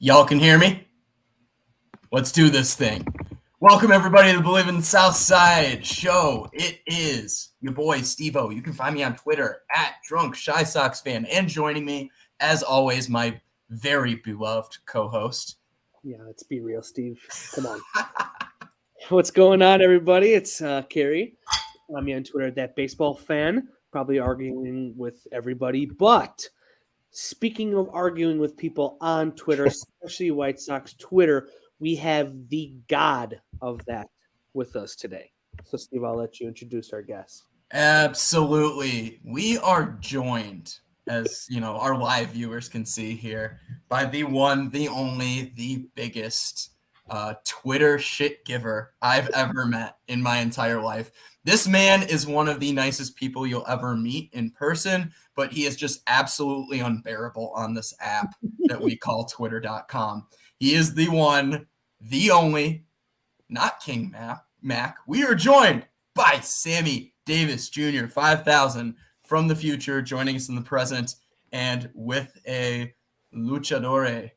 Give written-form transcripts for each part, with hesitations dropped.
Y'all can hear me? Let's do this thing. Welcome, everybody, to the Believe in the South Side show. It is your boy, Steve-O. You can find me on Twitter at Drunk Shy Sox Fan. And joining me, as always, my very beloved co-host. Yeah, let's be real, Steve. Come on. What's going on, everybody? It's Carrie. I'm on Twitter at that baseball fan, probably arguing with everybody. But speaking of arguing with people on Twitter, especially White Sox Twitter, we have the god of that with us today. So, Steve, I'll let you introduce our guest. Absolutely. We are joined, as you know, our live viewers can see here, by the one, the only, the biggest Twitter shit giver I've ever met in my entire life. This man is one of the nicest people you'll ever meet in person, but he is just absolutely unbearable on this app that we call Twitter.com. He is the one, the only, not King Mac. We are joined by Sammy Davis Jr., 5,000 from the future, joining us in the present, and with a luchador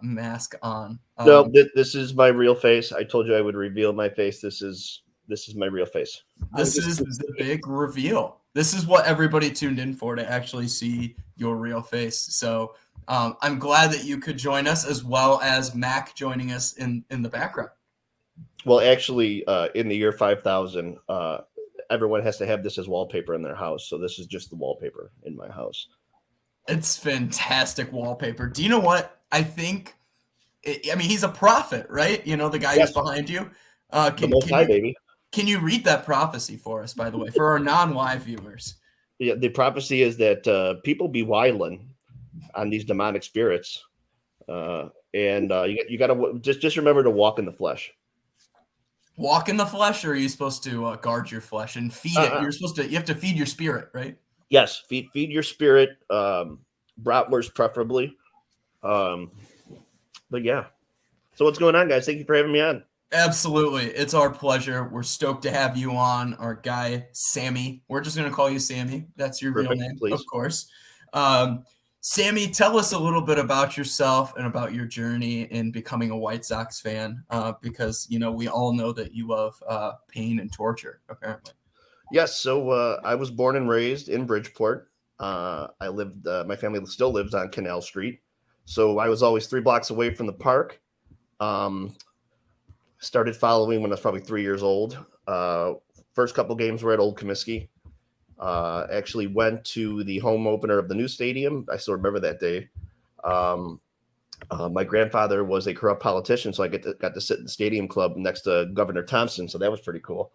mask on. No, this is my real face. I told you I would reveal my face. This is my real face. This is the big reveal. This is what everybody tuned in for, to actually see your real face. So I'm glad that you could join us, as well as Mac joining us in the background. Well, actually, in the year 5000, everyone has to have this as wallpaper in their house. So this is just the wallpaper in my house. It's fantastic wallpaper. Do you know what? I think, he's a prophet, right? You know, the guy who's behind you. Can you read that prophecy for us, by the way, for our non-live viewers? Yeah, the prophecy is that people be wilding on these demonic spirits. And you got to just remember to walk in the flesh. Walk in the flesh, or are you supposed to guard your flesh and feed it? You have to feed your spirit, right? Yes, feed your spirit, bratwurst preferably. But yeah. So what's going on, guys? Thank you for having me on. Absolutely. It's our pleasure. We're stoked to have you on. Our guy, Sammy. We're just going to call you Sammy. That's your real name, please. Of course. Sammy, tell us a little bit about yourself and about your journey in becoming a White Sox fan, because, you know, we all know that you love pain and torture, apparently. Yes. So I was born and raised in Bridgeport. My family still lives on Canal Street. So I was always 3 blocks away from the park. Started following when I was probably 3 years old. First couple games were at Old Comiskey. Actually went to the home opener of the new stadium. I still remember that day. My grandfather was a corrupt politician, so I got to sit in the stadium club next to Governor Thompson. So that was pretty cool.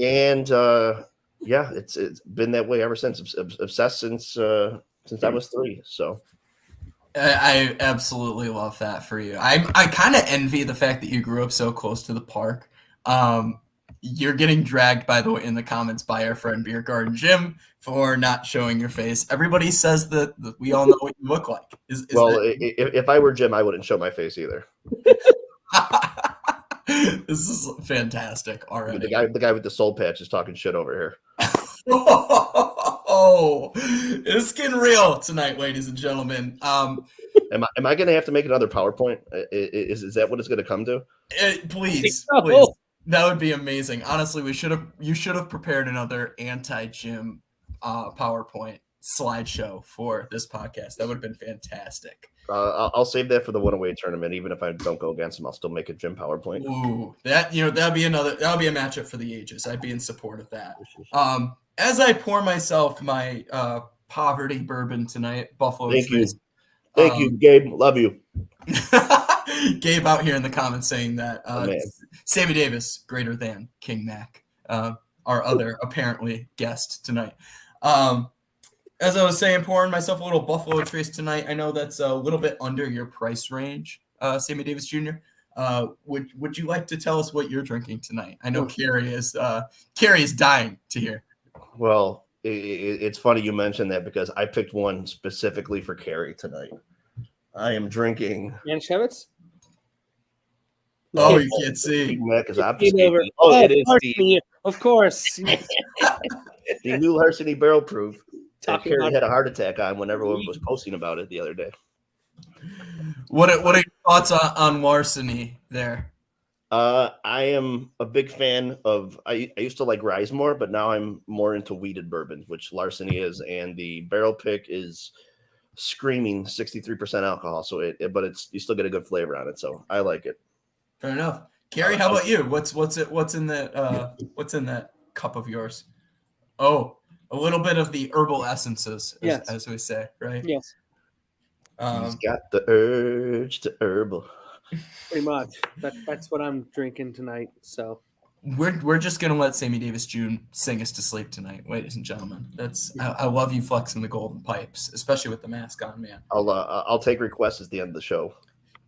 And yeah, it's been that way ever since. Obsessed since I was 3. So I absolutely love that for you. I kind of envy the fact that you grew up so close to the park. You're getting dragged, by the way, in the comments by our friend Beer Garden Jim for not showing your face. Everybody says that we all know what you look like. If I were Jim, I wouldn't show my face either. This is fantastic already. The guy with the soul patch is talking shit over here. Oh, it's getting real tonight, ladies and gentlemen. Am I going to have to make another PowerPoint? Is that what it's going to come to? Please. That would be amazing. Honestly, you should have prepared another anti-Jim PowerPoint slideshow for this podcast. That would have been fantastic. I'll save that for the 1-away tournament. Even if I don't go against him, I'll still make a Jim PowerPoint. Ooh, that'll be a matchup for the ages. I'd be in support of that. As I pour myself my poverty bourbon tonight, Buffalo Trace. Thank you, Gabe. Love you. Gabe out here in the comments saying that Sammy Davis greater than King Mac, our other apparently guest tonight. As I was saying, pouring myself a little Buffalo Trace tonight. I know that's a little bit under your price range, Sammy Davis Jr. Would you like to tell us what you're drinking tonight? I know Carrie is dying to hear. Well, it's funny you mentioned that because I picked one specifically for Carrie tonight. I am drinking Manischewitz? Oh, you can't see. Mac is it is. Of course. The new Larceny Barrel Proof that Carrie had a heart attack on when everyone was posting about it the other day. What are your thoughts on larceny there? I am a big fan of. I used to like Rizemore, but now I'm more into weeded bourbon, which larceny is, and the barrel pick is screaming 63% alcohol. So but it's you still get a good flavor on it. So I like it. Fair enough. Carrie, how about you? What's in that cup of yours? Oh, a little bit of the herbal essences, as we say, right? Yes. He's got the urge to herbal. Pretty much. That's what I'm drinking tonight. So we're just gonna let Sammy Davis Jr. sing us to sleep tonight, ladies and gentlemen. I love you flexing the golden pipes, especially with the mask on, man. I'll take requests at the end of the show.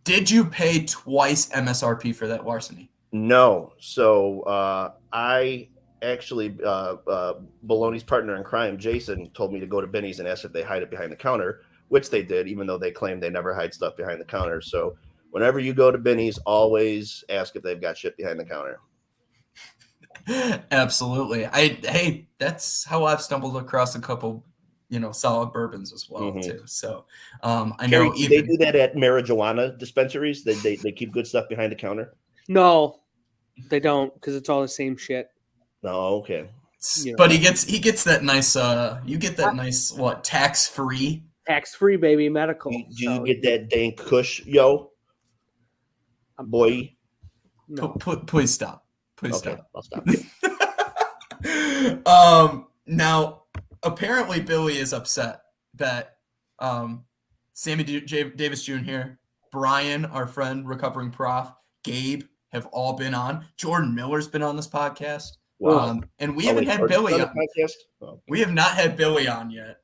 Did you pay twice MSRP for that larceny? No. So I actually Baloney's partner in crime, Jason, told me to go to Benny's and ask if they hide it behind the counter, which they did, even though they claim they never hide stuff behind the counter. So whenever you go to Benny's, always ask if they've got shit behind the counter. Absolutely. Hey, that's how I've stumbled across a couple, solid bourbons as well too. So I know they do that at marijuana dispensaries. They keep good stuff behind the counter. No, they don't, because it's all the same shit. No, okay. But he gets that nice you get that nice tax-free baby medical. Do you get that dank kush, yo? Boy. No. Please stop. Please stop. I'll stop. Now apparently Billy is upset that Sammy Davis Jr., Brian, our friend, recovering prof, Gabe have all been on. Jordan Miller's been on this podcast. Wow. And we haven't had Billy on. Podcast? Oh. We have not had Billy on yet.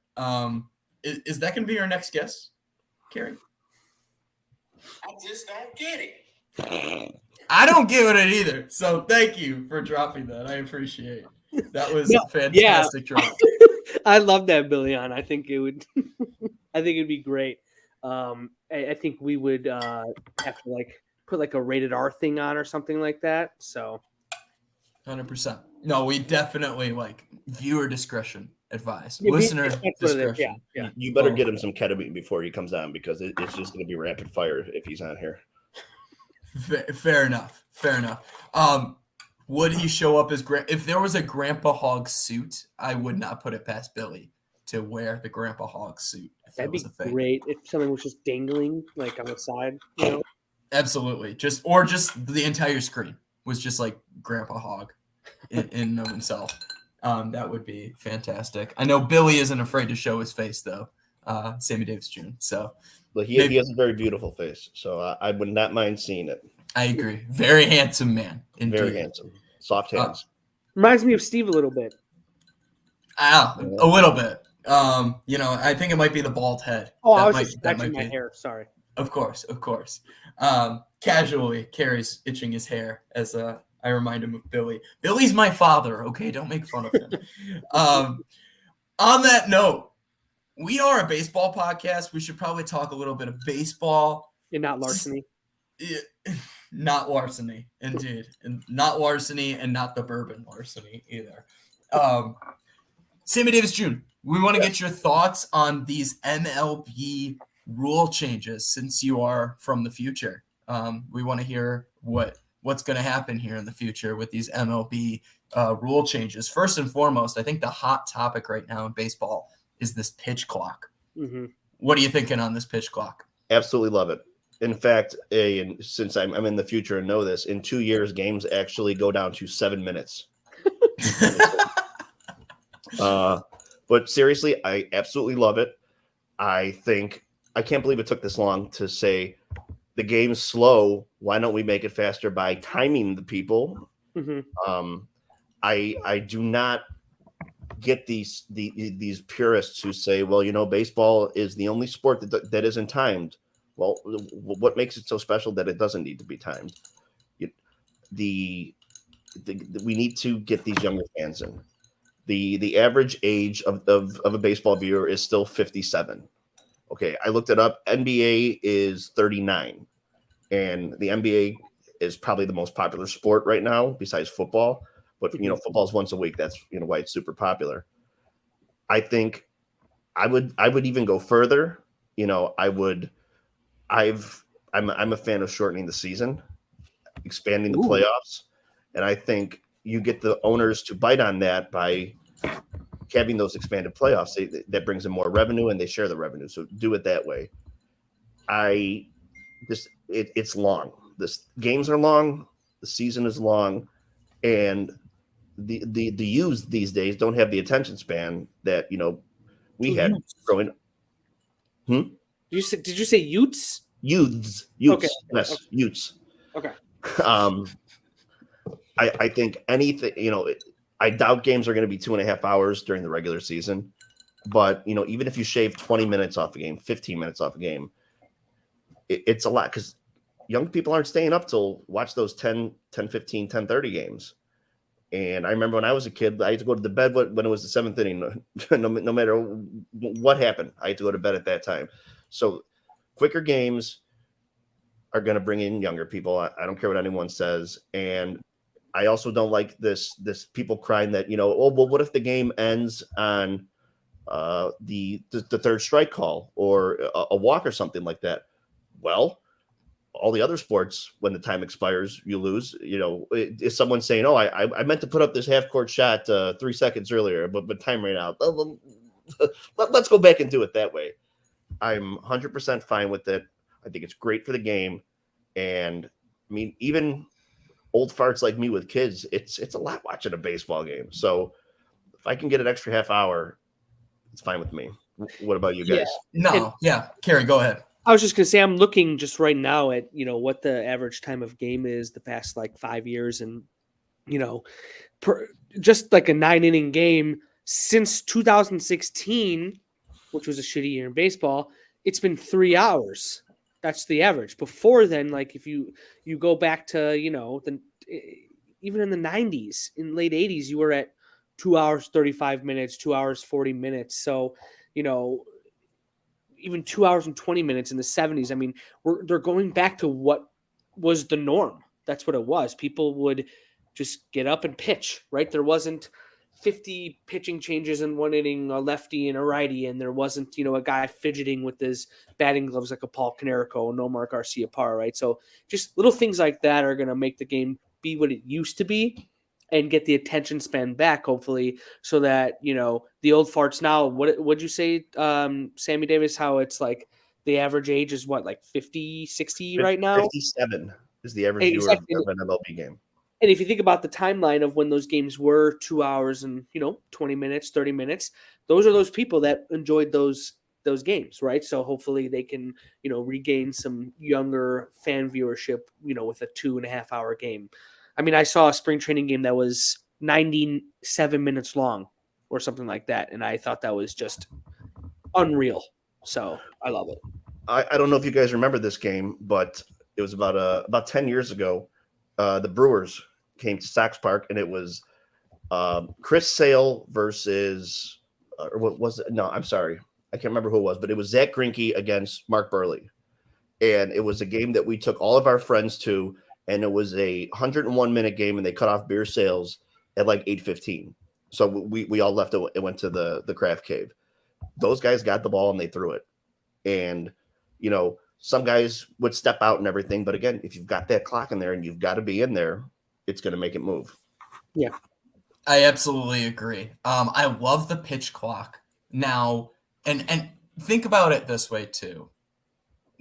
Is that going to be our next guest, Carrie? I just don't get it. I don't get it either. So thank you for dropping that. I appreciate it. That was a fantastic drop. I love that Billy on. I think it would. I think it'd be great. I think we would have to put a rated R thing on or something like that. So, 100%. No, we definitely viewer discretion advised. Listener discretion. Yeah. You better get him some ketamine before he comes on, because it's just going to be rapid fire if he's on here. Fair enough. Would he show up as if there was a Grandpa Hog suit? I would not put it past Billy to wear the Grandpa Hog suit. That'd be great if something was just dangling on the side. Absolutely, just the entire screen was just like Grandpa Hog in of himself. That would be fantastic. I know Billy isn't afraid to show his face though. Sammy Davis Jr. So. But he has a very beautiful face, so I would not mind seeing it. I agree. Very handsome man. Indeed. Very handsome. Soft hands. Reminds me of Steve a little bit. A little bit. I think it might be the bald head. Oh, I was just scratching my hair. Sorry. Of course. Casually, Carrie's itching his hair as I remind him of Billy. Billy's my father. Okay, don't make fun of him. On that note, we are a baseball podcast. We should probably talk a little bit of baseball. And not larceny. Not larceny, indeed. And not larceny and not the bourbon larceny either. Sammy Davis Jr., we want to get your thoughts on these MLB rule changes since you are from the future. We want to hear what's going to happen here in the future with these MLB rule changes. First and foremost, I think the hot topic right now in baseball is this pitch clock. Mm-hmm. What are you thinking on this pitch clock? Absolutely love it. In fact, since I'm in the future and know this, in 2 years, games actually go down to 7 minutes. But seriously, I absolutely love it. I can't believe it took this long to say the game's slow. Why don't we make it faster by timing the people? Mm-hmm. I do not get these purists who say, well, baseball is the only sport that isn't timed. Well, what makes it so special that it doesn't need to be timed? We need to get these younger fans in. The average age of a baseball viewer is still 57. Okay, I looked it up. NBA is 39, and the NBA is probably the most popular sport right now besides football. But football's once a week. That's why it's super popular. I think I would even go further. I'm a fan of shortening the season, expanding the Ooh. playoffs, and I think you get the owners to bite on that by having those expanded playoffs. That brings in more revenue, and they share the revenue. So do it that way. It's long. This games are long. The season is long, and the youths these days don't have the attention span that we had growing. Did you say Utes? Youths, Okay. yes, Okay. youths. Okay. I think anything, I doubt games are going to be 2.5 hours during the regular season, but even if you shave 20 minutes off a game, 15 minutes off a game, it's a lot because young people aren't staying up till watch those 10, 15, 10:30 games. And I remember when I was a kid, I had to go to the bed when it was the seventh inning. No matter what happened, I had to go to bed at that time. So quicker games are going to bring in younger people. I don't care what anyone says. And I also don't like this people crying that, what if the game ends on the third strike call or a walk or something like that? Well, all the other sports, when the time expires, you lose. Is someone saying, "Oh, I meant to put up this half court shot 3 seconds earlier, but time ran out." Let's go back and do it that way. I'm 100% fine with it. I think it's great for the game, and I mean, even old farts like me with kids, it's a lot watching a baseball game. So if I can get an extra half hour, it's fine with me. What about you guys? Carrie, go ahead. I was just going to say, I'm looking just right now at, what the average time of game is the past 5 years. And, just like a 9-inning game since 2016, which was a shitty year in baseball, it's been 3 hours. That's the average. Before then, if you go back to, even in the 90s, in late 80s, you were at 2 hours, 35 minutes, 2 hours, 40 minutes. So, even 2 hours and 20 minutes in the 70s. I mean, they're going back to what was the norm. That's what it was. People would just get up and pitch, right? There wasn't 50 pitching changes in one inning, a lefty and a righty, and there wasn't, a guy fidgeting with his batting gloves like a Paul Canerico and Nomar Garcia Parra, right? So just little things like that are going to make the game be what it used to be and get the attention span back, hopefully, so that, the old farts now, what'd you say, Sammy Davis, how it's the average age is what, 50, 60 right now? 57 is the average viewer Exactly. of an MLB game. And if you think about the timeline of when those games were 2 hours and, 20 minutes, 30 minutes, those are those people that enjoyed those games, right? So hopefully they can, regain some younger fan viewership, with a 2.5 hour game. I mean, I saw a spring training game that was 97 minutes long or something like that. And I thought that was just unreal. So I love it. I don't know if you guys remember this game, but it was about 10 years ago. The Brewers came to Sox Park, and it was Chris Sale versus or what was it? No, I'm sorry. I can't remember who it was, but it was Zach Greinke against Mark Burley. And it was a game that we took all of our friends to, and it was a 101-minute game, and they cut off beer sales at 8:15. So we all left it went to the craft cave. Those guys got the ball and they threw it. And, some guys would step out and everything. But again, if you've got that clock in there and you've got to be in there, it's going to make it move. Yeah. I absolutely agree. I love the pitch clock now. And think about it this way too.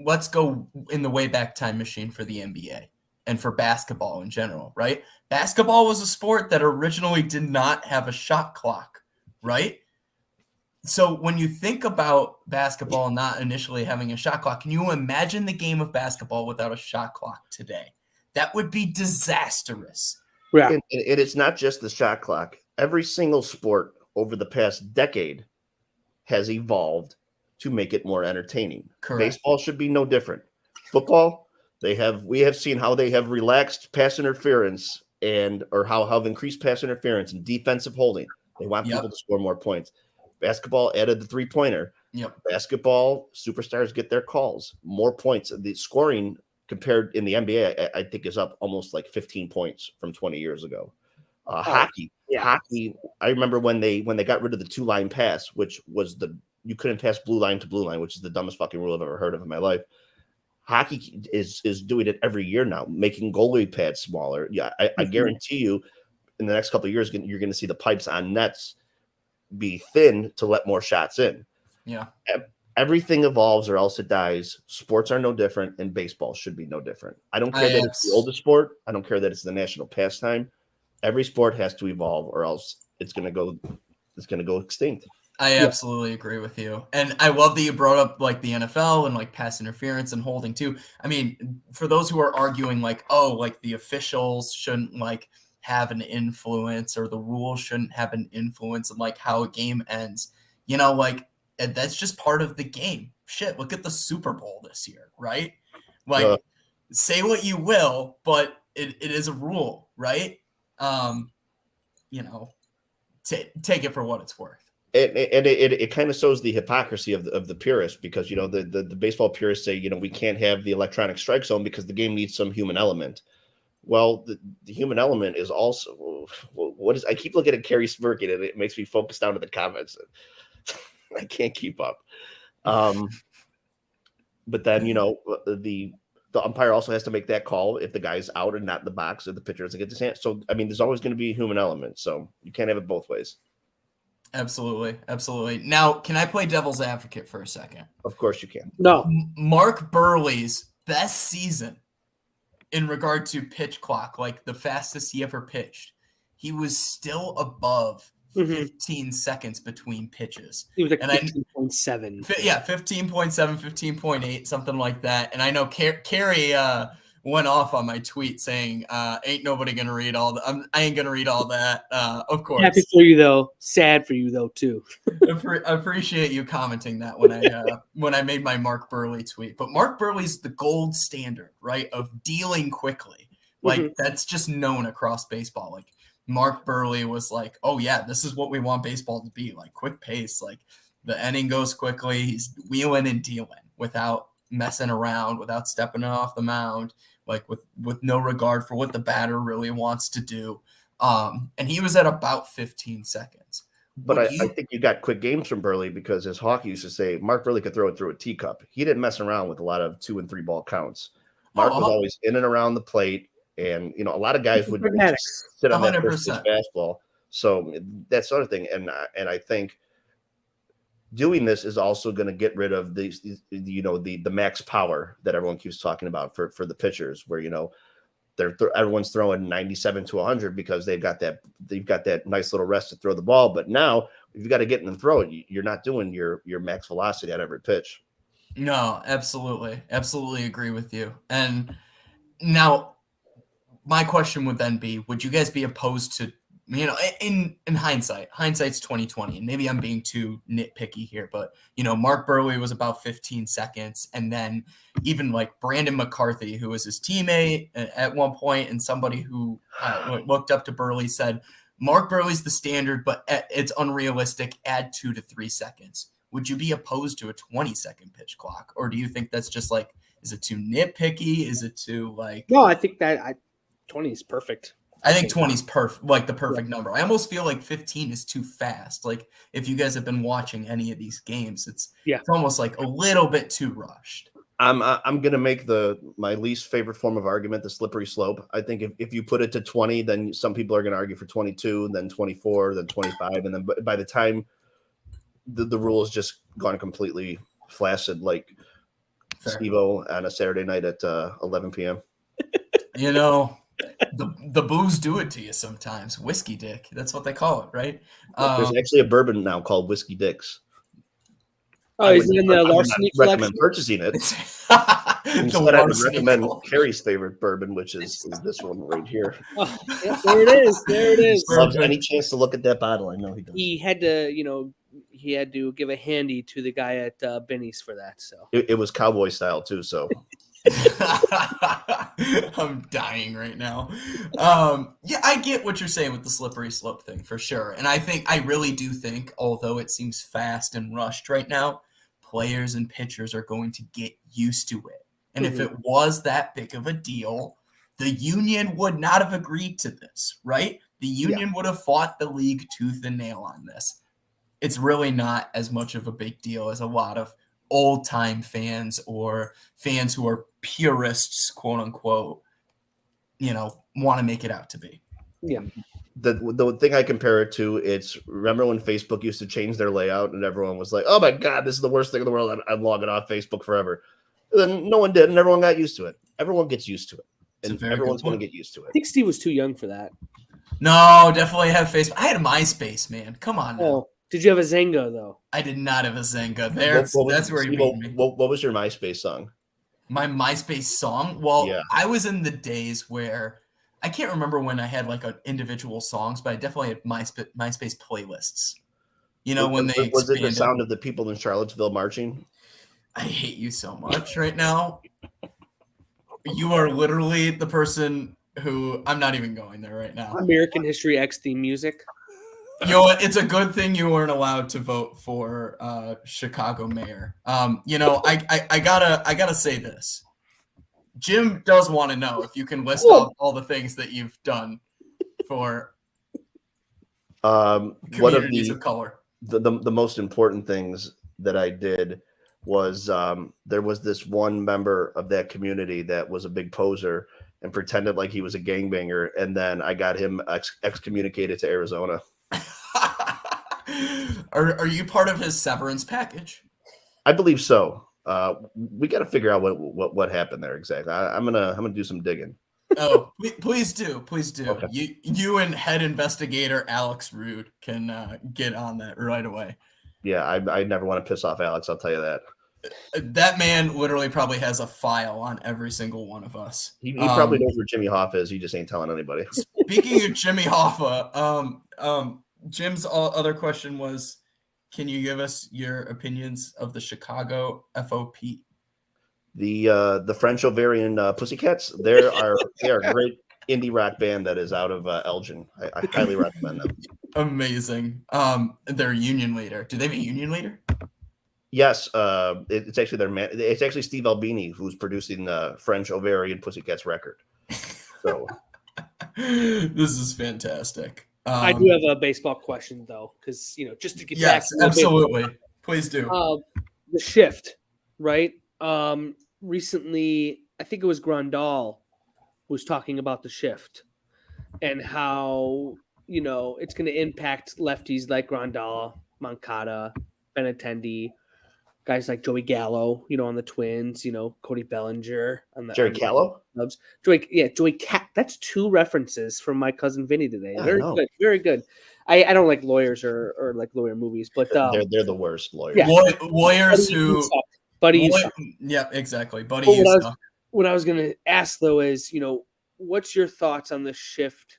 Let's go in the way back time machine for the NBA and for basketball in general, right? Basketball was a sport that originally did not have a shot clock, right? So when you think about basketball not initially having a shot clock, can you imagine the game of basketball without a shot clock today? That would be disastrous. Yeah. And it's not just the shot clock. Every single sport over the past decade has evolved to make it more entertaining. Correct. Baseball should be no different. Football, we have seen how they have relaxed pass interference or how have increased pass interference and defensive holding. They want people to score more points. Basketball added the three-pointer. Yep. Basketball, superstars get their calls. More points. The scoring compared in the NBA, I think, is up almost 15 points from 20 years ago. Hockey. I remember when they got rid of the 2-line pass, which was you couldn't pass blue line to blue line, which is the dumbest fucking rule I've ever heard of in my life. Hockey is doing it every year now, making goalie pads smaller. Yeah, I guarantee you, in the next couple of years, you're going to see the pipes on nets be thin to let more shots in. Yeah. Everything evolves or else it dies. Sports are no different, and baseball should be no different. I don't care that it's the oldest sport. I don't care that it's the national pastime. Every sport has to evolve, or else it's going to go extinct. I absolutely agree with you. And I love that you brought up like the NFL and like pass interference and holding too. I mean, for those who are arguing like, oh, like the officials shouldn't like have an influence or the rules shouldn't have an influence on like how a game ends, like that's just part of the game. Shit, look at the Super Bowl this year, right? Like say what you will, but it is a rule, right? Take it for what it's worth. It kind of shows the hypocrisy of the purists, because the baseball purists say we can't have the electronic strike zone because the game needs some human element. Well, the human element is also what is. I keep looking at Carrie smirking, and it makes me focus down to the comments. I can't keep up. But then the umpire also has to make that call if the guy's out and not in the box, or the pitcher doesn't get his hand. So I mean, there's always going to be a human element. So you can't have it both ways. Absolutely. Absolutely. Now, can I play devil's advocate for a second? Of course you can. No. Mark Burley's best season in regard to pitch clock, like the fastest he ever pitched, he was still above 15 seconds between pitches. He was like 15.7. Yeah, 15.7, 15.8, something like that. And I know Carrie went off on my tweet saying, ain't nobody going to read all that. I ain't going to read all that, of course. Happy for you, though. Sad for you, though, too. I appreciate you commenting that when I made my Mark Burley tweet. But Mark Burley's the gold standard, right, of dealing quickly. Like, that's just known across baseball. Like, Mark Burley was like, oh, yeah, this is what we want baseball to be. Like, quick pace. Like, the inning goes quickly. He's wheeling and dealing without messing around, without stepping off the mound, like with no regard for what the batter really wants to do. And he was at about 15 seconds. But I think you got quick games from Burley, because as Hawk used to say, Mark Burley could throw it through a teacup. He didn't mess around with a lot of 2 and 3 ball counts. Mark was always in and around the plate. And, a lot of guys would sit on that first pitch fastball. So that's the other thing. And I think doing this is also going to get rid of the max power that everyone keeps talking about for the pitchers, where everyone's throwing 97 to 100 because they've got that nice little rest to throw the ball. But now if you got to get in and throw it, you're not doing your max velocity at every pitch. No, absolutely agree with you. And now my question would then be, would you guys be opposed to, in hindsight's 2020, and maybe I'm being too nitpicky here, but Mark Burley was about 15 seconds, and then even like Brandon McCarthy, who was his teammate at one point, and somebody who looked up to Burley, said Mark Burley's the standard, but it's unrealistic. Add 2 to 3 seconds. Would you be opposed to a 20-second pitch clock, or do you think that's just like, is it too nitpicky? Is it too like? No, I think that 20 is perfect. I think 20 is perfect, like the perfect number. I almost feel like 15 is too fast. Like if you guys have been watching any of these games, it's almost like a little bit too rushed. I'm gonna make my least favorite form of argument the slippery slope. I think if you put it to 20, then some people are gonna argue for 22, then 24, then 25, and then by the time the rule has just gone completely flaccid, like Steve-O on a Saturday night at 11 p.m. The booze do it to you sometimes. Whiskey dick. That's what they call it, right? There's actually a bourbon now called Whiskey Dicks. Oh, he's in the larceny collection? Recommend purchasing it. Instead, I would recommend Carrie's favorite bourbon, which is this one right here. Oh, yeah, there it is. Loves any chance to look at that bottle. I know he does. He had to, give a handy to the guy at Benny's for that. So it was cowboy style too. So I'm dying right now. I get what you're saying with the slippery slope thing for sure. And I really do think, although it seems fast and rushed right now, players and pitchers are going to get used to it. And if it was that big of a deal, the union would not have agreed to this, right? The union would have fought the league tooth and nail on this. It's really not as much of a big deal as a lot of old time fans or fans who are purists, quote unquote, want to make it out to be. Yeah. The thing I compare it to, it's remember when Facebook used to change their layout and everyone was like, oh my God, this is the worst thing in the world. I'm logging off Facebook forever. And then no one did, and everyone got used to it. Everyone gets used to it. And everyone's going to get used to I it. think Steve was too young for that. No, definitely have Facebook. I had a MySpace, man. Come on now. Oh, did you have a Zynga, though? I did not have a Zynga. That's where you beat me. What was your MySpace song? My MySpace song? Well, Yeah. I was in the days where I can't remember when I had like individual songs, but I definitely had MySpace playlists. When they was it the expanded. sound of the people in Charlottesville marching? I hate you so much right now. You are literally the person who I'm not even going there right now. American History X theme music. You know what? It's a good thing you weren't allowed to vote for Chicago mayor. I gotta say this. Jim does want to know if you can list off all the things that you've done for communities of color. The most important things that I did was there was this one member of that community that was a big poser and pretended like he was a gangbanger, and then I got him excommunicated to Arizona. Are you part of his severance package? I believe so. We got to figure out what happened there exactly. I'm gonna do some digging. Oh, please do. Okay. You and head investigator Alex Rude can get on that right away. Yeah, I never want to piss off Alex. I'll tell you that. That man literally probably has a file on every single one of us. He probably knows where Jimmy Hoffa is. He just ain't telling anybody. Speaking of Jimmy Hoffa, Jim's other question was, can you give us your opinions of the Chicago FOP? The French Ovarian Pussycats. They are a great indie rock band that is out of Elgin. I highly recommend them. Amazing. Their union leader. Do they have a union leader? Yes, it's actually their man. It's actually Steve Albini who's producing the French Ovarian Pussycats record. So this is fantastic. I do have a baseball question though, because just to get back. Yes, absolutely. Please do. The shift, right? Recently, I think it was Grandal was talking about the shift and how it's going to impact lefties like Grandal, Moncada, Benintendi, guys like Joey Gallo, on the Twins, Cody Bellinger on the Jerry Callow. Joey Cat. That's two references from my cousin Vinny today. Yeah, very good, very good. I don't like lawyers or like lawyer movies, but they're the worst lawyers. Yeah. Lawyers who buddies. Yeah, exactly. Buddy, what I was going to ask though is, what's your thoughts on the shift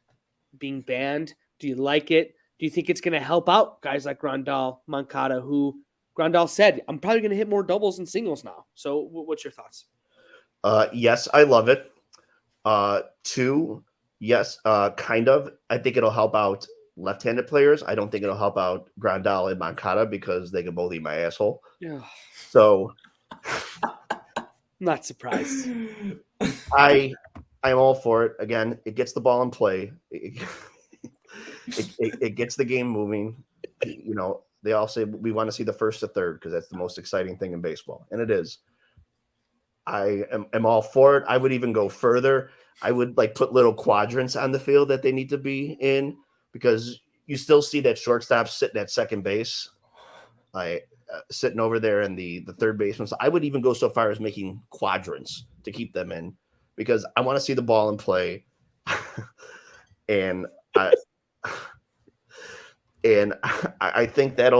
being banned? Do you like it? Do you think it's going to help out guys like Grandal, Moncada, who Grandal said, I'm probably going to hit more doubles and singles now. So what's your thoughts? Yes, I love it. Two, yes, kind of. I think it'll help out left-handed players. I don't think it'll help out Grandal and Moncada because they can both eat my asshole. Yeah. So not surprised. I'm all for it. Again, it gets the ball in play. It gets the game moving. They all say we want to see the first to third because that's the most exciting thing in baseball, and it is. I am all for it. I would even go further. I would put little quadrants on the field that they need to be in because you still see that shortstop sitting at second base, sitting over there in the third baseman. So I would even go so far as making quadrants to keep them in because I want to see the ball in play, and I think that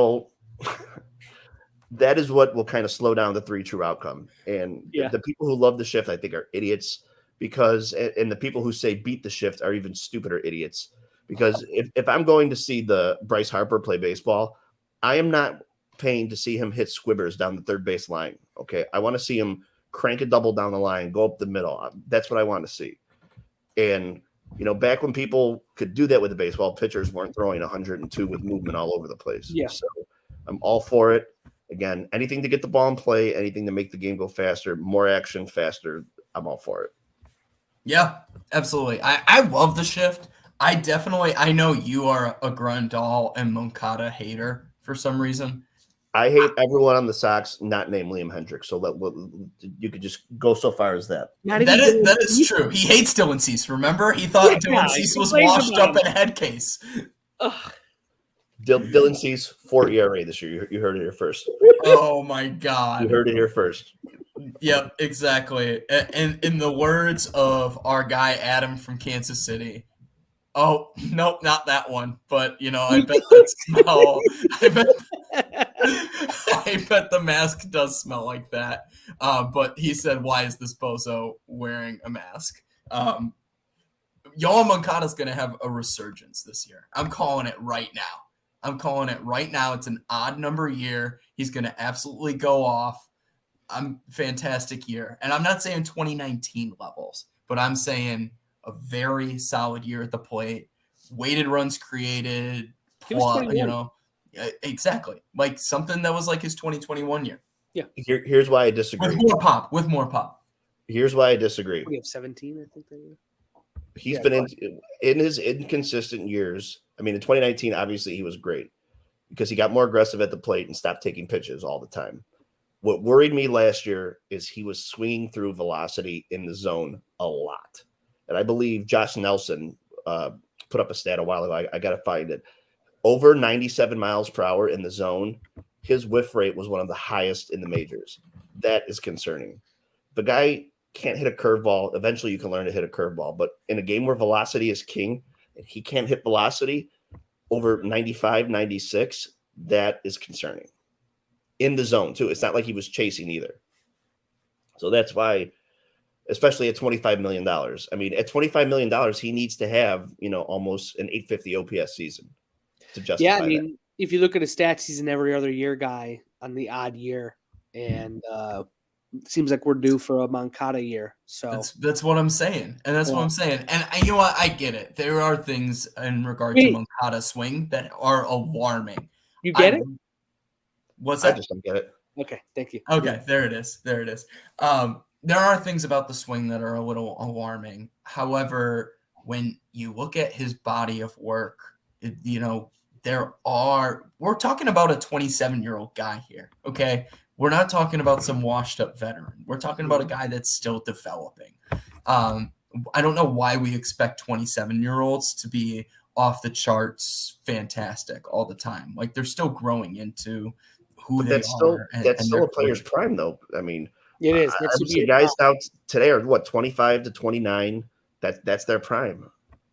is what will kind of slow down the 3-2 outcome. And the people who love the shift, I think, are idiots and the people who say beat the shift are even stupider idiots. Because if I'm going to see the Bryce Harper play baseball, I am not paying to see him hit squibbers down the third base line. Okay. I want to see him crank a double down the line, go up the middle. That's what I want to see. And back when people could do that with the baseball, pitchers weren't throwing 102 with movement all over the place. Yeah. So I'm all for it. Again, anything to get the ball in play, anything to make the game go faster, more action, faster, I'm all for it. Yeah, absolutely. I love the shift. I know you are a Grandal and Moncada hater for some reason. I hate everyone on the Sox not named Liam Hendricks. So you could just go so far as that. That is true. He hates Dylan Cease. Remember, he thought Dylan Cease was washed up in a head case. Dylan Cease 4 ERA this year. You heard it here first. Oh my God! You heard it here first. Yep, exactly. And in the words of our guy Adam from Kansas City. Oh, nope, not that one. But, I bet that smell. I bet the mask does smell like that. But he said, why is this bozo wearing a mask? Yoel Moncada's going to have a resurgence this year. I'm calling it right now. It's an odd number year. He's going to absolutely go off. Fantastic year. And I'm not saying 2019 levels, but I'm saying a very solid year at the plate. Weighted runs created. Exactly. Like something that was like his 2021 year. Yeah. Here's why I disagree. With more pop. Here's why I disagree. We have 17, I think that year. He's been in his inconsistent years. I mean, in 2019, obviously he was great because he got more aggressive at the plate and stopped taking pitches all the time. What worried me last year is he was swinging through velocity in the zone a lot. And I believe Josh Nelson put up a stat a while ago. I got to find it. Over 97 miles per hour in the zone, his whiff rate was one of the highest in the majors. That is concerning. The guy can't hit a curveball. Eventually you can learn to hit a curveball. But in a game where velocity is king, and he can't hit velocity over 95, 96, that is concerning. In the zone, too. It's not like he was chasing either. So that's why, especially at $25 million. I mean, at $25 million, he needs to have, almost an 850 OPS season to justify Yeah, I mean, if you look at his stats, he's an every other year guy on the odd year. And seems like we're due for a Moncada year. So that's what I'm saying. And that's what I'm saying. And you know what? I get it. There are things in regard to Moncada's swing that are alarming. You get it? What's that? I just don't get it. Okay, thank you. Okay, there it is. There are things about the swing that are a little alarming. However, when you look at his body of work, we're talking about a 27-year-old guy here, okay? We're not talking about some washed-up veteran. We're talking about a guy that's still developing. I don't know why we expect 27-year-olds to be off the charts fantastic all the time. Like, they're still growing into who they are. That's still a player's prime, though. I mean, it is. I see guys out today are 25 to 29. That's their prime.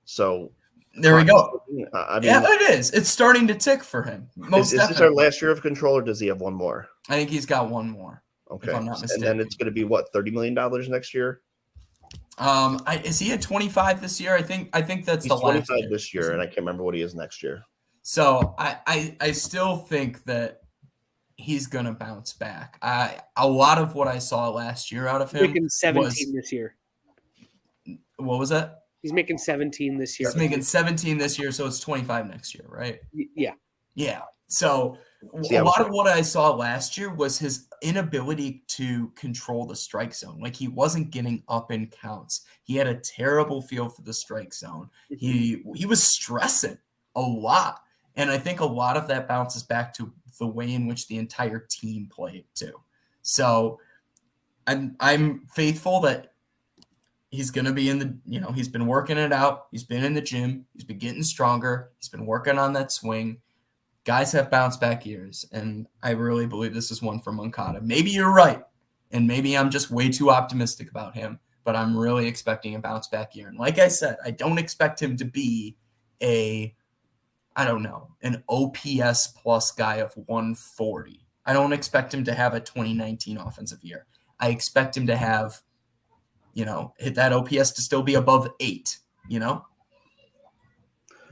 So there we go. I mean, yeah, it is. It's starting to tick for him. Is this our last year of control, or does he have one more? I think he's got one more. Okay, if I'm not mistaken. And then it's going to be what, $30 million next year? Is he at 25 this year? I think that's he's the last 25 this year, and I can't remember what he is next year. So I still think that he's gonna bounce back. A lot of what I saw last year out of him. Making 17 this year. What was that? He's making 17 this year. He's making 17 this year, so it's 25 next year, right? Yeah. Yeah. So a lot of what I saw last year was his inability to control the strike zone. Like, he wasn't getting up in counts. He had a terrible feel for the strike zone. He was stressing a lot. And I think a lot of that bounces back to the way in which the entire team played too. So I'm faithful that he's going to be in the, he's been working it out. He's been in the gym. He's been getting stronger. He's been working on that swing. Guys have bounce back years, and I really believe this is one for Moncada. Maybe you're right, and maybe I'm just way too optimistic about him, but I'm really expecting a bounce back year. And like I said, I don't expect him to be an OPS plus guy of 140. I don't expect him to have a 2019 offensive year. I expect him to have, hit that OPS to still be above 8,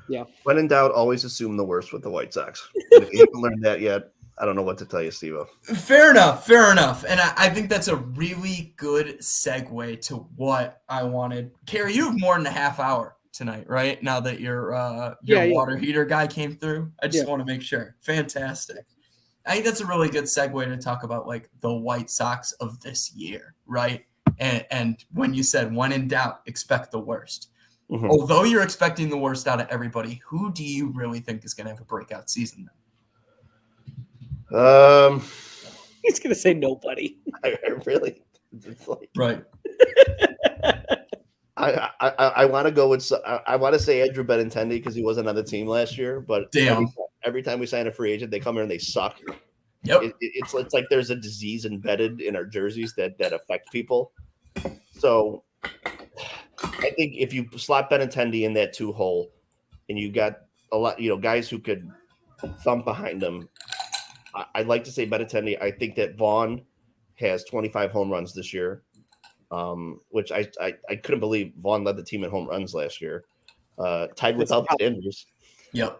Yeah. When in doubt, always assume the worst with the White Sox. If you haven't learned that yet, I don't know what to tell you, Steve-O. Fair enough. And I think that's a really good segue to what I wanted. Carrie, you have more than a half hour tonight, right? Now that your water heater guy came through. I just want to make sure. Fantastic. I think that's a really good segue to talk about like the White Sox of this year, right? And when you said, when in doubt, expect the worst. Mm-hmm. Although you're expecting the worst out of everybody, who do you really think is going to have a breakout season then? He's gonna say nobody. I really, it's like, Right. I want to go with, I want to say Andrew Benintendi because he wasn't on the team last year, but Damn. every time we sign a free agent, they come here and they suck. Yep. It's like there's a disease embedded in our jerseys that affect people. So I think if you slot Benintendi in that 2 hole and you got a lot, guys who could thump behind them, I'd like to say Benintendi. I think that Vaughn has 25 home runs this year, which I couldn't believe Vaughn led the team in home runs last year, tied with Elvis Andrews. Yep.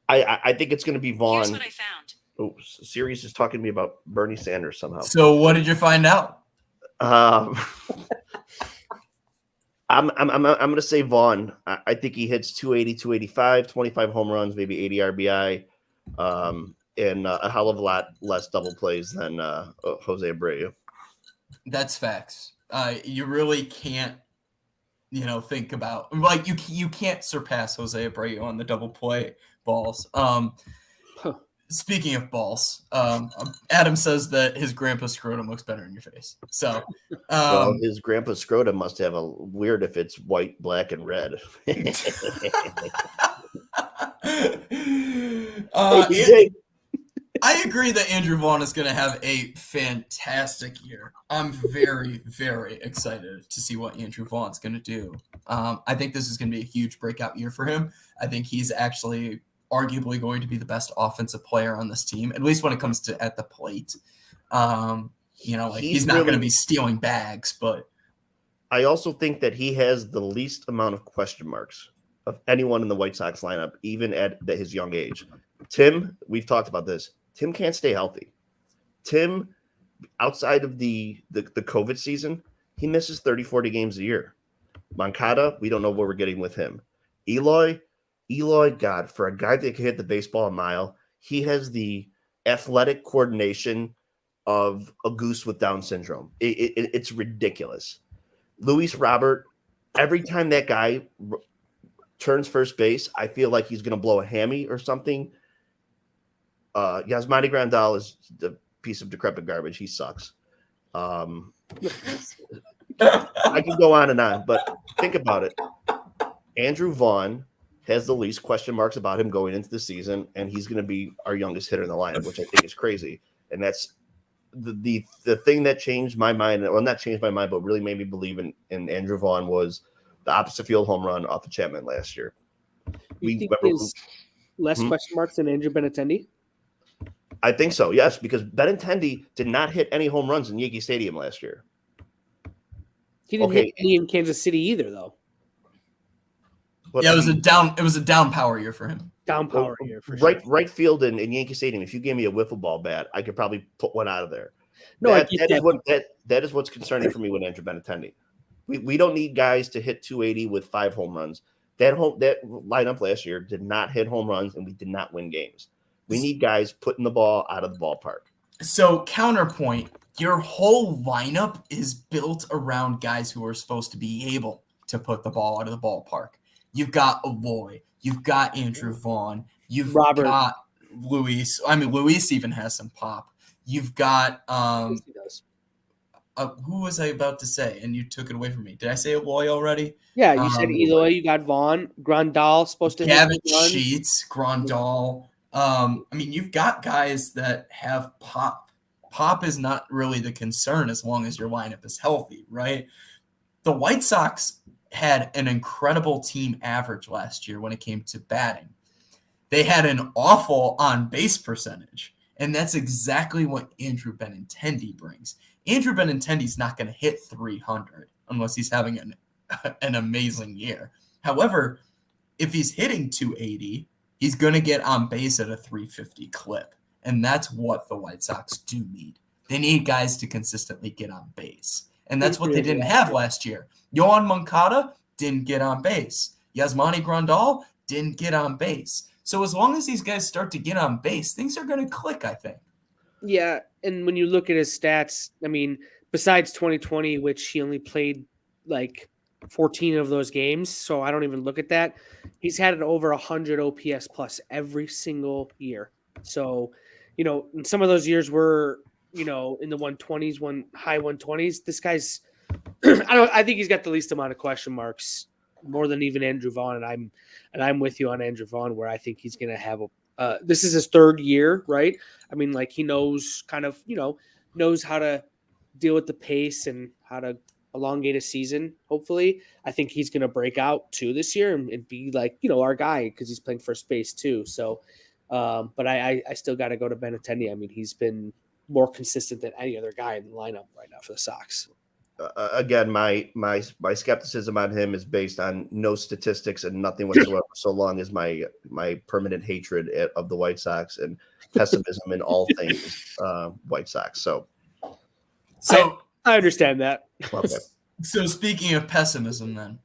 I think it's going to be Vaughn. Here's what I found. Oh, Sirius is talking to me about Bernie Sanders somehow. So what did you find out? I'm going to say Vaughn. I think he hits 280, 285, 25 home runs, maybe 80 RBI, and a hell of a lot less double plays than Jose Abreu. That's facts. You really can't, think about like you can't surpass Jose Abreu on the double play balls. Speaking of balls, Adam says that his grandpa's scrotum looks better in your face. So, well, his grandpa's scrotum must have a weird if it's white, black, and red. I agree that Andrew Vaughn is going to have a fantastic year. I'm very, very excited to see what Andrew Vaughn's going to do. I think this is going to be a huge breakout year for him. I think he's actually arguably going to be the best offensive player on this team, at least when it comes to at the plate. He's not going to be stealing bags, but I also think that he has the least amount of question marks of anyone in the White Sox lineup, even at his young age. Tim, we've talked about this. Tim can't stay healthy. Tim, outside of the COVID season, he misses 30, 40 games a year. Moncada, we don't know what we're getting with him. Eloy, God, for a guy that can hit the baseball a mile, he has the athletic coordination of a goose with Down syndrome. It's ridiculous. Luis Robert, every time that guy turns first base, I feel like he's going to blow a hammy or something. Yasmani Grandal is the piece of decrepit garbage. He sucks. I can go on and on, but think about it. Andrew Vaughn has the least question marks about him going into the season, and he's going to be our youngest hitter in the lineup, which I think is crazy. And that's the thing that changed my mind. Well, not changed my mind, but really made me believe in Andrew Vaughn was the opposite field home run off of Chapman last year. You think there's less question marks than Andrew Benintendi? I think so, yes, because Benintendi did not hit any home runs in Yankee Stadium last year. He didn't hit any in Kansas City either, though. Yeah, it was a down power year for him. Down power year for sure. Right field in Yankee Stadium. If you gave me a wiffle ball bat, I could probably put one out of there. No, that is what's concerning for me with Andrew Benintendi. We don't need guys to hit 280 with 5 home runs. That lineup last year did not hit home runs, and we did not win games. We need guys putting the ball out of the ballpark. So counterpoint, your whole lineup is built around guys who are supposed to be able to put the ball out of the ballpark. You've got Eloy. You've got Andrew Vaughn. You've got Luis. I mean, Luis even has some pop. You've got who was I about to say? And you took it away from me. Did I say Eloy already? Yeah, you said Eloy. You got Vaughn. Grandal supposed to Gavin Sheets, Grandal. I mean, you've got guys that have pop. Pop is not really the concern as long as your lineup is healthy, right? The White Sox had an incredible team average last year when it came to batting. They had an awful on-base percentage, and that's exactly what Andrew Benintendi brings. Andrew Benintendi's not going to hit 300 unless he's having an amazing year. However, if he's hitting 280, he's going to get on base at a 350 clip, and that's what the White Sox do need. They need guys to consistently get on base, and that's what they didn't have last year. Yohan Moncada didn't get on base. Yasmani Grandal didn't get on base. So as long as these guys start to get on base, things are going to click, I think. Yeah, and when you look at his stats, I mean, besides 2020, which he only played like 14 of those games, so I don't even look at that. He's had an over 100 OPS plus every single year. So, in some of those years were, in the 120s, high 120s. This guy's, I think he's got the least amount of question marks, more than even Andrew Vaughn. And I'm with you on Andrew Vaughn, where I think he's going to have this is his third year, right? I mean, like he knows knows how to deal with the pace and how to elongate a season. Hopefully, I think he's going to break out too this year and be like, our guy, because he's playing first base too. So, but I still got to go to Benintendi. I mean, he's been more consistent than any other guy in the lineup right now for the Sox. Again, my skepticism on him is based on no statistics and nothing whatsoever. So long as my permanent hatred of the White Sox and pessimism in all things White Sox. So I understand that. Okay. So speaking of pessimism, then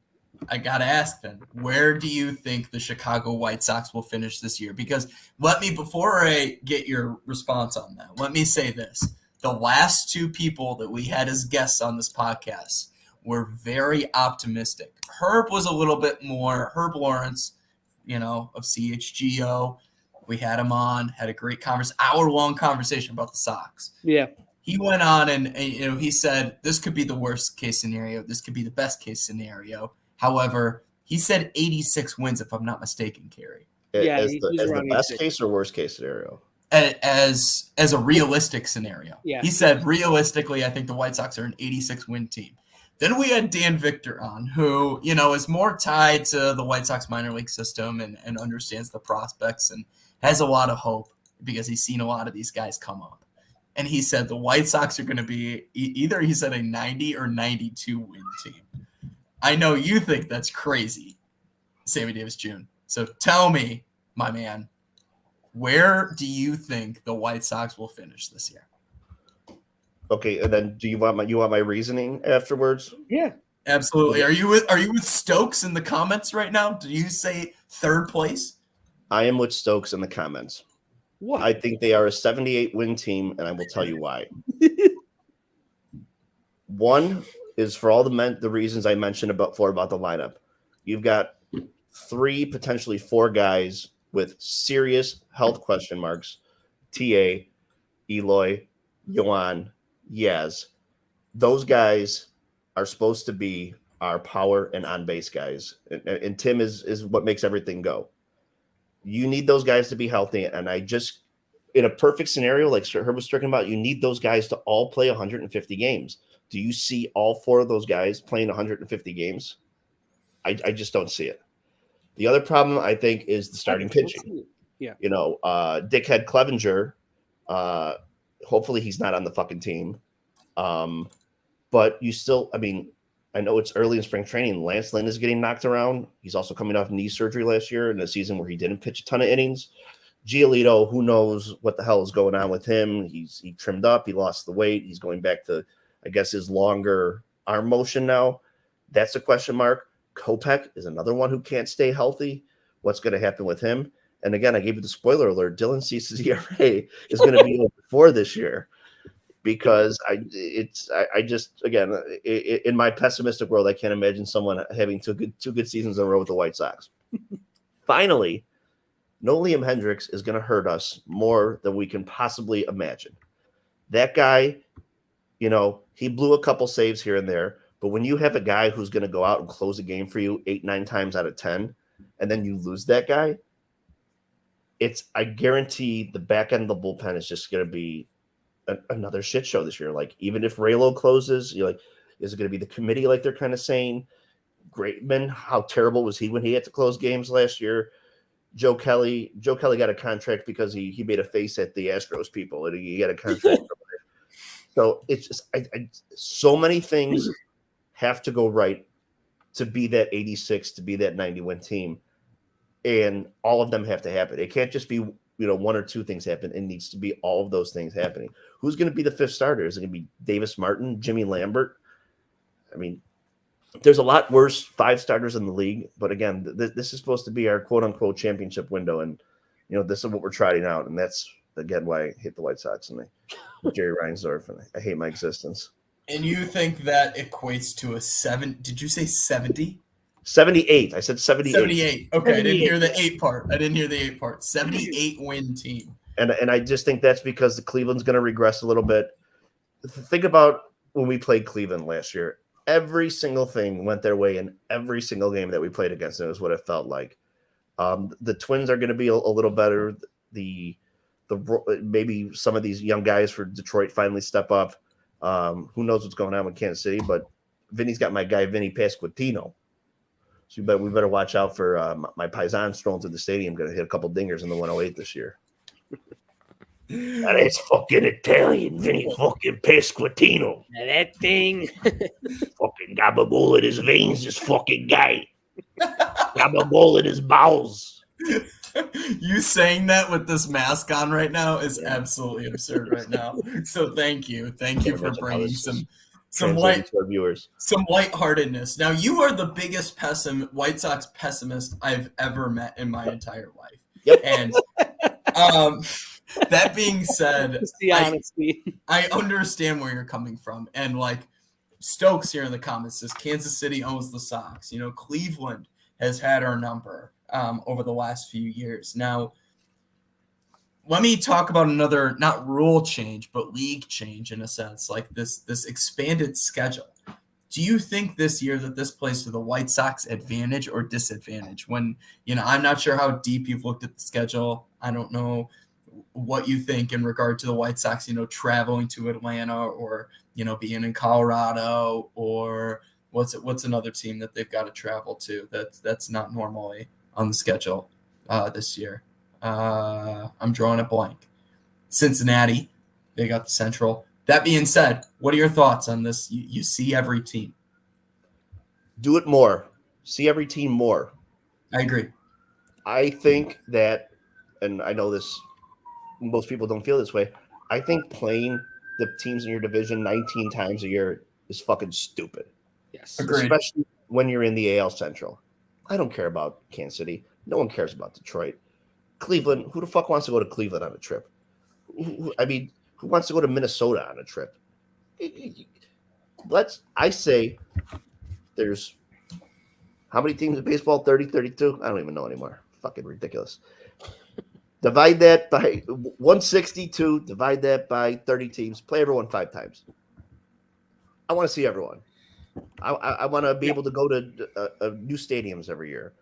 I gotta ask: then where do you think the Chicago White Sox will finish this year? Because before I get your response on that, let me say this. The last two people that we had as guests on this podcast were very optimistic. Herb was a little bit more, Herb Lawrence, of CHGO. We had him on, had a great hour-long conversation about the Sox. Yeah. He went on and he said, this could be the worst case scenario. This could be the best case scenario. However, he said 86 wins, if I'm not mistaken, Kerry. Yeah, as the best 86. case or worst case scenario? As a realistic scenario. Yeah. He said, realistically, I think the White Sox are an 86-win team. Then we had Dan Victor on, who, is more tied to the White Sox minor league system and understands the prospects and has a lot of hope because he's seen a lot of these guys come up. And he said the White Sox are going to be either, he said, a 90 or 92-win team. I know you think that's crazy, Sammy Davis Jr. So tell me, my man, where do you think the White Sox will finish this year? Okay, and then do you want my reasoning afterwards? Yeah, absolutely. Are you with Stokes in the comments right now? Do you say third place? I am with Stokes in the comments. What? I think they are a 78-win team, and I will tell you why. One is for all the reasons I mentioned about the lineup. You've got 3, potentially 4 guys with serious health question marks: TA, Eloy, Yohan, Yaz. Those guys are supposed to be our power and on-base guys. And Tim is what makes everything go. You need those guys to be healthy. And in a perfect scenario, like Herb was talking about, you need those guys to all play 150 games. Do you see all 4 of those guys playing 150 games? I just don't see it. The other problem, I think, is the starting pitching. Yeah. Dickhead Clevenger, hopefully he's not on the fucking team. But you still, I know it's early in spring training. Lance Lynn is getting knocked around. He's also coming off knee surgery last year in a season where he didn't pitch a ton of innings. Giolito, who knows what the hell is going on with him? He trimmed up. He lost the weight. He's going back to, I guess, his longer arm motion now. That's a question mark. Kopech is another one who can't stay healthy. What's going to happen with him? And again, I gave you the spoiler alert. Dylan Cease's ERA is going to be over 4 this year because in my pessimistic world, I can't imagine someone having two good seasons in a row with the White Sox. Finally, no Liam Hendricks is going to hurt us more than we can possibly imagine. That guy, he blew a couple saves here and there, but when you have a guy who's going to go out and close a game for you 8-9 times out of 10, and then you lose that guy, I guarantee the back end of the bullpen is just going to be another shit show this year. Like, even if Raylo closes, you're like, is it going to be the committee like they're kind of saying? Grateman, how terrible was he when he had to close games last year? Joe Kelly got a contract because he made a face at the Astros people, and he got a contract. So it's just so many things have to go right to be that 86, to be that 90-win team, and all of them have to happen. It can't just be 1 or 2 things happen. It needs to be all of those things happening. Who's going to be the 5th starter? Is it going to be Davis Martin, Jimmy Lambert? There's a lot worse 5 starters in the league, but again, this is supposed to be our quote-unquote championship window, and this is what we're trotting out, and that's again why I hate the White Sox and Jerry Reinsdorf, and I hate my existence. And you think that equates to a 7? Did you say 70? 78. I said 78. 78. Okay, 78. I didn't hear the 8 part. 78 win team. And I just think that's because the Cleveland's going to regress a little bit. Think about when we played Cleveland last year. Every single thing went their way in every single game that we played against them, is what it felt like. The Twins are going to be a little better. The maybe some of these young guys for Detroit finally step up. Who knows what's going on with Kansas City? But Vinny's got my guy Vinny Pasquantino, so we better watch out for my Paisan strolling through the stadium. Going to hit a couple dingers in the 108 this year. That's fucking Italian, Vinny fucking Pasquantino. Now that thing. Fucking gabagool in his veins, this fucking guy. Gabagool in his bowels. You saying that with this mask on right now is absolutely absurd right now. So thank you for bringing some lightheartedness. Now, you are the biggest White Sox pessimist I've ever met in my entire life. Yep. And that being said, Just the honesty. I understand where you're coming from. And like Stokes here in the comments says Kansas City owns the Sox. Cleveland has had our number over the last few years. Now, let me talk about another, not rule change, but league change in a sense, like this expanded schedule. Do you think this year that this plays to the White Sox advantage or disadvantage? When, I'm not sure how deep you've looked at the schedule. I don't know what you think in regard to the White Sox, traveling to Atlanta or, being in Colorado, or what's another team that they've got to travel to that's not normally on the schedule this year. I'm drawing a blank. Cincinnati, they got the Central. That being said, what are your thoughts on this? You see every team. Do it more. See every team more. I agree. I think that, and I know this, most people don't feel this way. I think playing the teams in your division 19 times a year is fucking stupid. Yes. Agreed. Especially when you're in the AL Central. I don't care about Kansas City. No one cares about Detroit. Cleveland, who the fuck wants to go to Cleveland on a trip? Who wants to go to Minnesota on a trip? I say there's how many teams in baseball? 30, 32? I don't even know anymore. Fucking ridiculous. Divide that by 162, divide that by 30 teams, play everyone 5 times. I want to see everyone. I want to be able to go to new stadiums every year.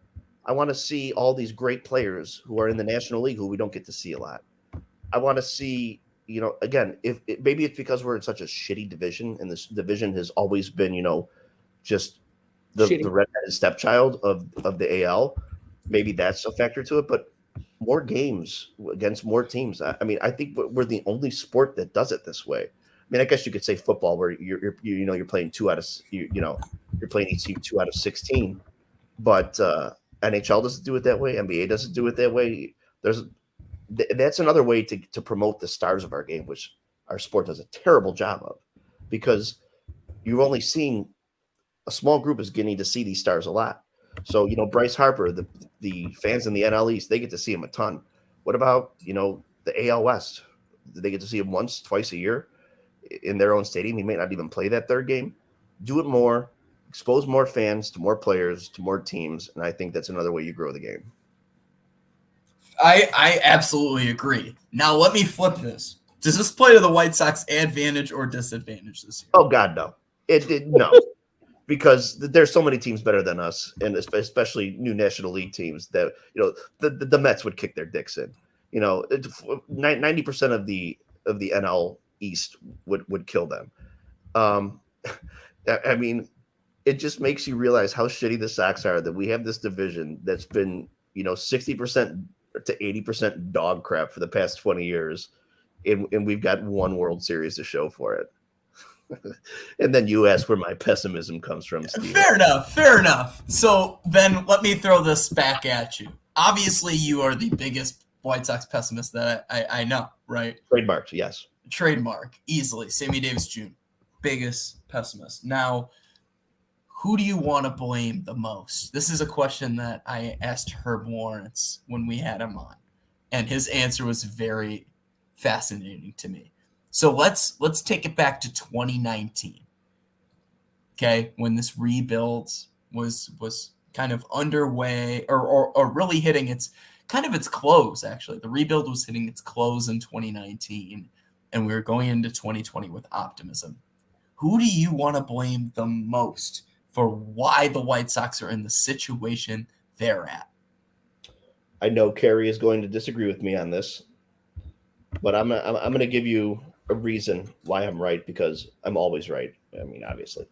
I want to see all these great players who are in the National League who we don't get to see a lot. I want to see, again, maybe it's because we're in such a shitty division, and this division has always been, just the redheaded stepchild of the AL. Maybe that's a factor to it, but more games against more teams. I think we're the only sport that does it this way. I guess you could say football, where you're playing you're playing each team 2 out of 16, but NHL doesn't do it that way. NBA doesn't do it that way. That's another way to promote the stars of our game, which our sport does a terrible job of, because you're only seeing a small group is getting to see these stars a lot. So, Bryce Harper, the fans in the NL East, they get to see him a ton. What about, the AL West? Do they get to see him once, twice a year in their own stadium? He may not even play that third game. Do it more, expose more fans to more players, to more teams, and I think that's another way you grow the game. I absolutely agree. Now, let me flip this. Does this play to the White Sox advantage or disadvantage this year? Oh, God, no. No. Because there's so many teams better than us, and especially new National League teams that, the Mets would kick their dicks in. 90% of the NL East would kill them. It just makes you realize how shitty the Sox are, that we have this division that's been, 60% to 80% dog crap for the past 20 years, and we've got one World Series to show for it. And then you ask where my pessimism comes from, Steve. Fair enough. So then let me throw this back at you. Obviously, you are the biggest White Sox pessimist that I know, right? Trademarked, yes. Trademark, easily. Sammy Davis Jr., biggest pessimist. Now, who do you want to blame the most? This is a question that I asked Herb Lawrence when we had him on, and his answer was very fascinating to me. So let's take it back to 2019. Okay, when this rebuild was kind of underway or really hitting its kind of its close, actually. The rebuild was hitting its close in 2019, and we were going into 2020 with optimism. Who do you want to blame the most for why the White Sox are in the situation they're at? I know Kerry is going to disagree with me on this, but I'm going to give you a reason why I'm right, because I'm always right. I mean, obviously.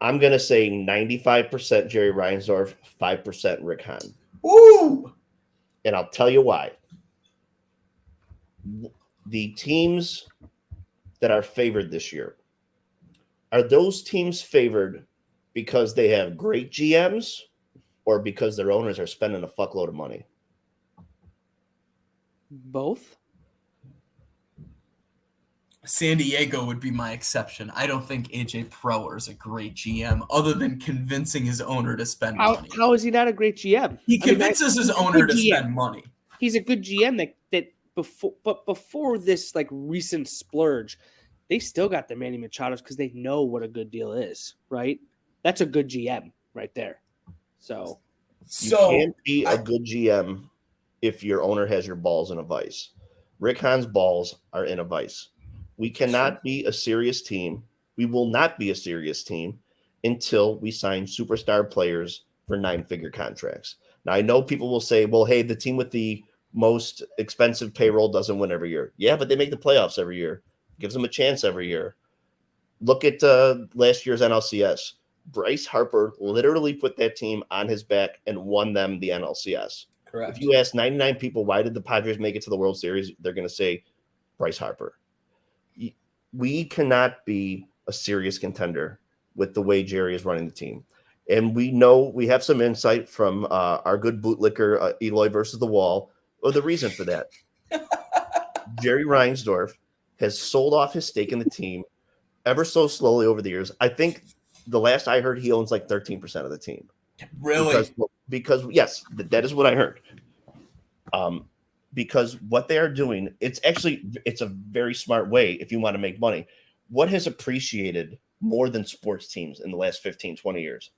I'm going to say 95% Jerry Reinsdorf, 5% Rick Hahn. Ooh! And I'll tell you why. The teams that are favored this year, are those teams favored because they have great GMs or because their owners are spending a fuckload of money? Both. San Diego would be my exception. I don't think AJ Preller is a great GM, other than convincing his owner to spend money. How is he not a great GM? He convinces his owner to spend money. He's a good GM that before this like recent splurge, they still got the Manny Machados because they know what a good deal is, right? That's a good GM right there. So you can't be a good GM if your owner has your balls in a vice. Rick Hahn's balls are in a vice. We cannot be a serious team. We will not be a serious team until we sign superstar players for 9-figure contracts. Now, I know people will say, well, hey, the team with the most expensive payroll doesn't win every year. Yeah, but they make the playoffs every year. Gives them a chance every year. Look at last year's NLCS. Bryce Harper literally put that team on his back and won them the NLCS. Correct. If you ask 99 people, why did the Padres make it to the World Series? They're going to say Bryce Harper. We cannot be a serious contender with the way Jerry is running the team. And we know we have some insight from our good bootlicker, Eloy versus the Wall, or the reason for that. Jerry Reinsdorf has sold off his stake in the team ever so slowly over the years. I think the last I heard, he owns like 13% of the team. Really? Because yes, that is what I heard. Because what they are doing, it's a very smart way if you want to make money. What has appreciated more than sports teams in the last 15, 20 years?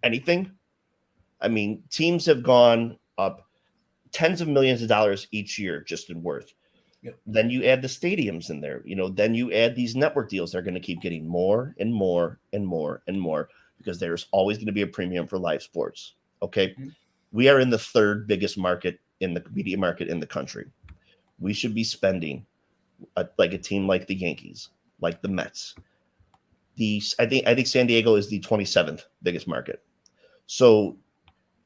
Anything? I mean, teams have gone up tens of millions of dollars each year just in worth. Yep. Then you add the stadiums in there, then you add these network deals. They're going to keep getting more and more and more and more because there's always going to be a premium for live sports. Okay. Mm-hmm. We are in the third biggest market in the media market in the country. We should be spending like a team like the Yankees, like the Mets. I think San Diego is the 27th biggest market. So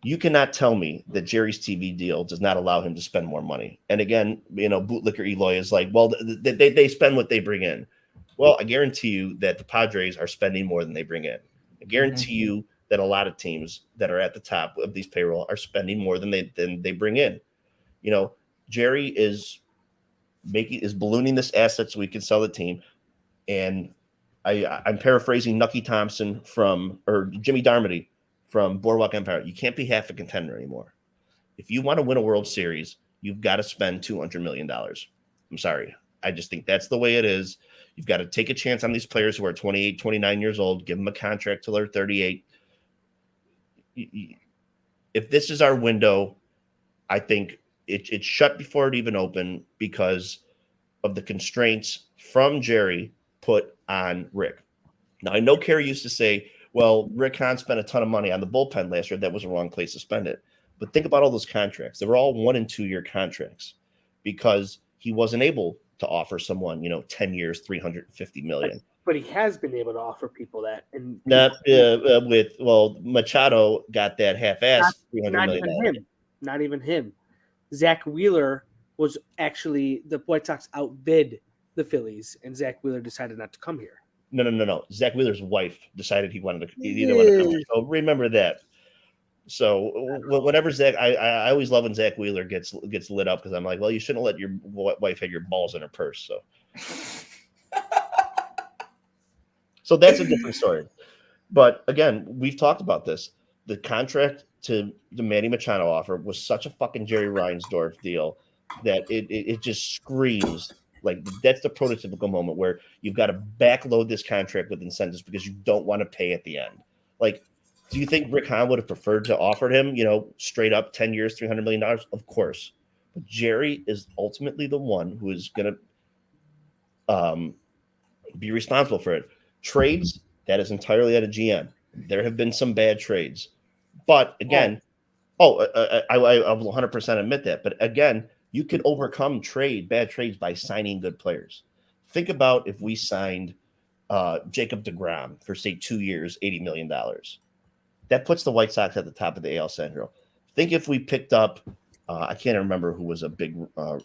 you cannot tell me that Jerry's TV deal does not allow him to spend more money. And again, bootlicker Eloy is like, well, they spend what they bring in. Well, I guarantee you that the Padres are spending more than they bring in. I guarantee you that a lot of teams that are at the top of these payroll are spending more than they bring in. Jerry is ballooning this asset so we can sell the team. And I'm paraphrasing Nucky Thompson or Jimmy Darmody from Boardwalk Empire. You can't be half a contender anymore. If you want to win a World Series, you've got to spend $200 million. I'm sorry. I just think that's the way it is. You've got to take a chance on these players who are 28, 29 years old, give them a contract till they're 38. If this is our window, I think it's shut before it even opened because of the constraints from Jerry put on Rick. Now, I know Kerry used to say, well, Rick Hahn spent a ton of money on the bullpen last year. That was the wrong place to spend it. But think about all those contracts. They were all 1 and 2 year contracts because he wasn't able to offer someone, 10 years, $350 million. But he has been able to offer people that. And Machado got that half-ass $300 million. Not even him. Zach Wheeler was actually the White Sox outbid the Phillies, and Zach Wheeler decided not to come here. No. Zach Wheeler's wife decided he didn't want to come here. So remember that. So whenever Zach, I always love when Zach Wheeler gets lit up because I'm like, well, you shouldn't let your wife have your balls in her purse. So that's a different story. But again, we've talked about this. The contract to the Manny Machado offer was such a fucking Jerry Reinsdorf deal that it just screams like that's the prototypical moment where you've got to backload this contract with incentives because you don't want to pay at the end. Like Do you think Rick Hahn would have preferred to offer him, straight up 10 years, $300 million? Of course. But Jerry is ultimately the one who is going to be responsible for it. Trades, that is entirely at a GM. There have been some bad trades. But again, I will 100% admit that. But again, you could overcome bad trades by signing good players. Think about if we signed Jacob deGrom for, say, 2 years, $80 million. That puts the White Sox at the top of the AL Central. Think if we picked up, I can't remember who was a big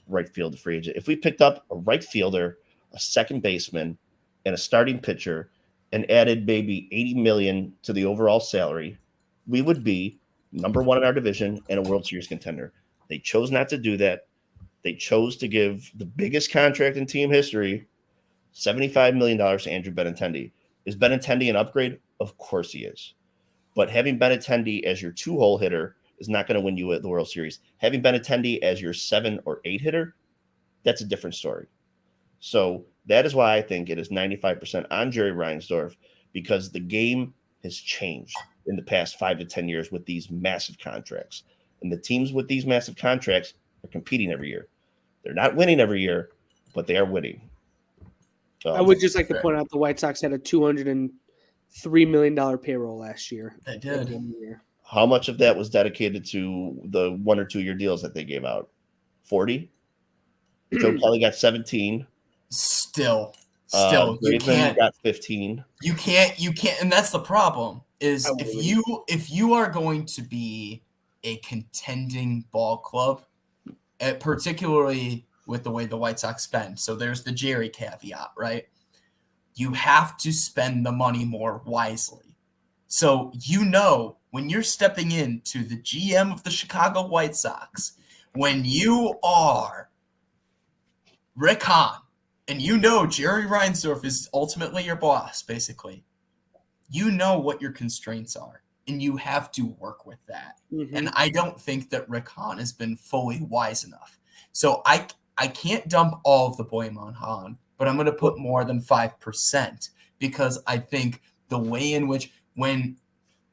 right field free agent. If we picked up a right fielder, a second baseman, and a starting pitcher, and added maybe $80 million to the overall salary, we would be number one in our division and a World Series contender. They chose not to do that. They chose to give the biggest contract in team history, $75 million to Andrew Benintendi. Is Benintendi an upgrade? Of course he is. But having Benintendi as your 2-hole hitter is not going to win you at the World Series. Having Benintendi as your 7 or 8 hitter, that's a different story. So that is why I think it is 95% on Jerry Reinsdorf, because the game has changed in the past 5 to 10 years with these massive contracts. And the teams with these massive contracts are competing every year. They're not winning every year, but they are winning. I would just like to point out the White Sox had a $203 million payroll last year. They did. How much of that was dedicated to the 1 or 2 year deals that they gave out? 40? Joe Kelly got 17. Still, you can't. Got 15. You can't, and that's the problem. Is if you are going to be a contending ball club, particularly with the way the White Sox spend. So there's the Jerry caveat, right? You have to spend the money more wisely. So when you're stepping into the GM of the Chicago White Sox, when you are Rick Hahn, and Jerry Reinsdorf is ultimately your boss, basically, you know what your constraints are, and you have to work with that. Mm-hmm. And I don't think that Rick Hahn has been fully wise enough. So I can't dump all of the blame on Hahn, but I'm going to put more than 5% because I think the way in which when